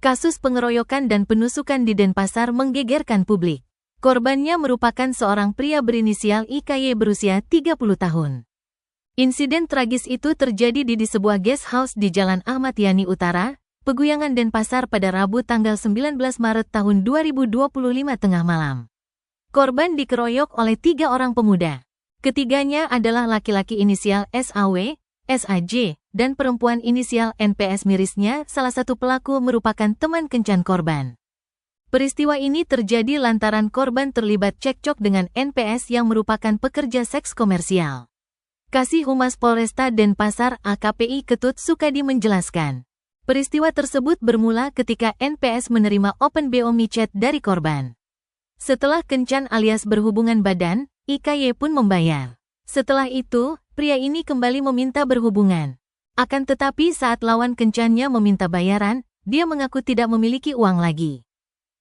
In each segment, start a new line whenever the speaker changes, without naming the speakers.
Kasus pengeroyokan dan penusukan di Denpasar menggegerkan publik. Korbannya merupakan seorang pria berinisial IKY berusia 30 tahun. Insiden tragis itu terjadi di sebuah guest house di Jalan Ahmad Yani Utara, Peguyangan Denpasar pada Rabu tanggal 19 Maret tahun 2025 tengah malam. Korban dikeroyok oleh 3 orang pemuda. Ketiganya adalah laki-laki inisial SAW, SAJ, dan perempuan inisial NPS. Mirisnya, salah satu pelaku merupakan teman kencan korban. Peristiwa ini terjadi lantaran korban terlibat cekcok dengan NPS yang merupakan pekerja seks komersial. Kasih Humas Polresta Denpasar AKPI Ketut Sukadi menjelaskan, peristiwa tersebut bermula ketika NPS menerima open BO micet dari korban. Setelah kencan alias berhubungan badan, IKY pun membayar. Setelah itu, pria ini kembali meminta berhubungan. Akan tetapi saat lawan kencannya meminta bayaran, dia mengaku tidak memiliki uang lagi.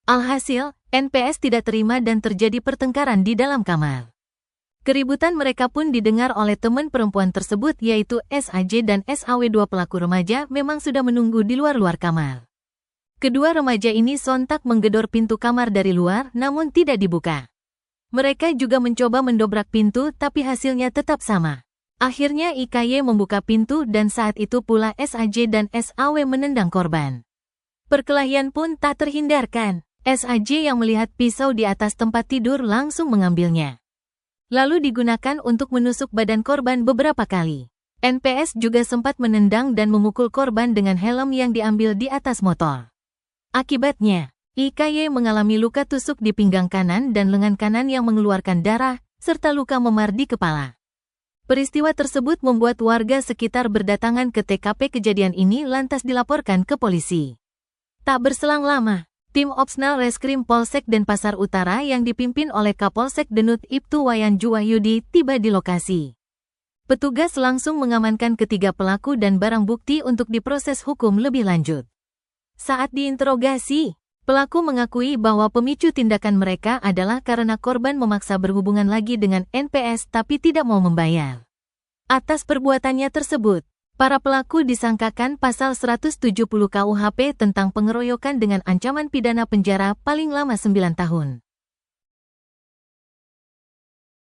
Alhasil, NPS tidak terima dan terjadi pertengkaran di dalam kamar. Keributan mereka pun didengar oleh teman perempuan tersebut yaitu SAJ dan SAW. 2 pelaku remaja memang sudah menunggu di luar kamar. Kedua remaja ini sontak menggedor pintu kamar dari luar namun tidak dibuka. Mereka juga mencoba mendobrak pintu tapi hasilnya tetap sama. Akhirnya IKY membuka pintu dan saat itu pula SAJ dan SAW menendang korban. Perkelahian pun tak terhindarkan. SAJ yang melihat pisau di atas tempat tidur langsung mengambilnya. Lalu digunakan untuk menusuk badan korban beberapa kali. NPS juga sempat menendang dan memukul korban dengan helm yang diambil di atas motor. Akibatnya, IKY mengalami luka tusuk di pinggang kanan dan lengan kanan yang mengeluarkan darah, serta luka memar di kepala. Peristiwa tersebut membuat warga sekitar berdatangan ke TKP kejadian ini lantas dilaporkan ke polisi. Tak berselang lama, tim Opsnal Reskrim Polsek Denpasar Utara yang dipimpin oleh Kapolsek Denut Ibtu Wayan Juwahyudi tiba di lokasi. Petugas langsung mengamankan ketiga pelaku dan barang bukti untuk diproses hukum lebih lanjut. Saat diinterogasi, pelaku mengakui bahwa pemicu tindakan mereka adalah karena korban memaksa berhubungan lagi dengan NPS tapi tidak mau membayar. Atas perbuatannya tersebut, para pelaku disangkakan pasal 170 KUHP tentang pengeroyokan dengan ancaman pidana penjara paling lama 9 tahun.